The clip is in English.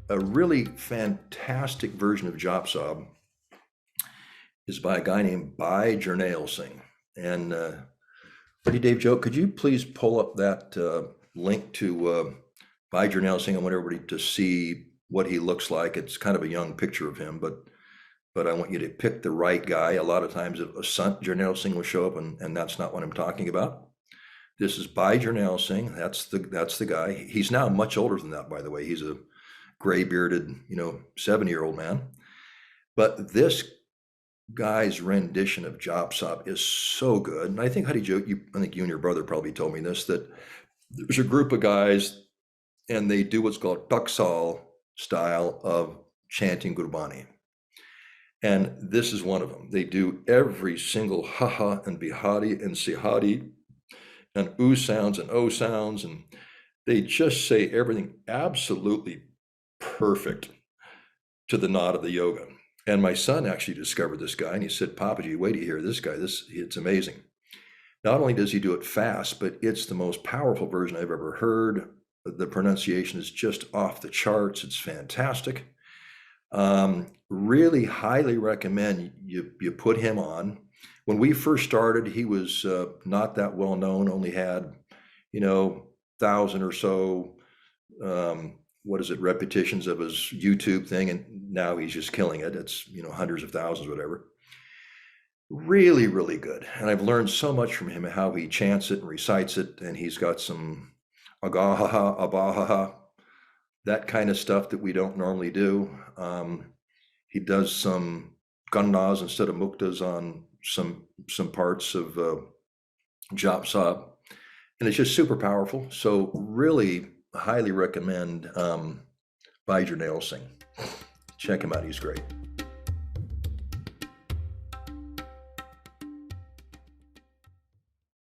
a really fantastic version of Jaap Sahib is by a guy named Bhai Jarnail Singh. And Buddy Dave Joe, could you please pull up that link to Bhai Jarnail Singh? I want everybody to see what he looks like. It's kind of a young picture of him, but I want you to pick the right guy. A lot of times a Sant Jarnail Singh will show up, and that's not what I'm talking about. This is Bhai Jarnail Singh. That's the guy. He's now much older than that, by the way. He's a gray bearded, 70-year-old man. But this guy's rendition of Jaap Sahib is so good. And I think Harijot, I think you and your brother probably told me this, that there's a group of guys and they do what's called Taksal style of chanting Gurbani. And this is one of them. They do every single haha and bihari and sihari and oo sounds and o sounds, and they just say everything absolutely perfect to the nod of the yoga. And my son actually discovered this guy, and he said, Papaji, wait till you hear this guy. It's amazing. Not only does he do it fast, but it's the most powerful version I've ever heard. The pronunciation is just off the charts. It's fantastic. Really highly recommend you put him on. When we first started, he was not that well known, only had, 1,000 or so, repetitions of his YouTube thing. And now he's just killing it. It's, hundreds of thousands, whatever. Really, really good. And I've learned so much from him, how he chants it and recites it. And he's got some agahaha, abahaha, that kind of stuff that we don't normally do. He does some gannas instead of muktas on some parts of Jaap Sahib, and it's just super powerful. So really highly recommend Bhai Jarnail Singh. Check him out, he's great.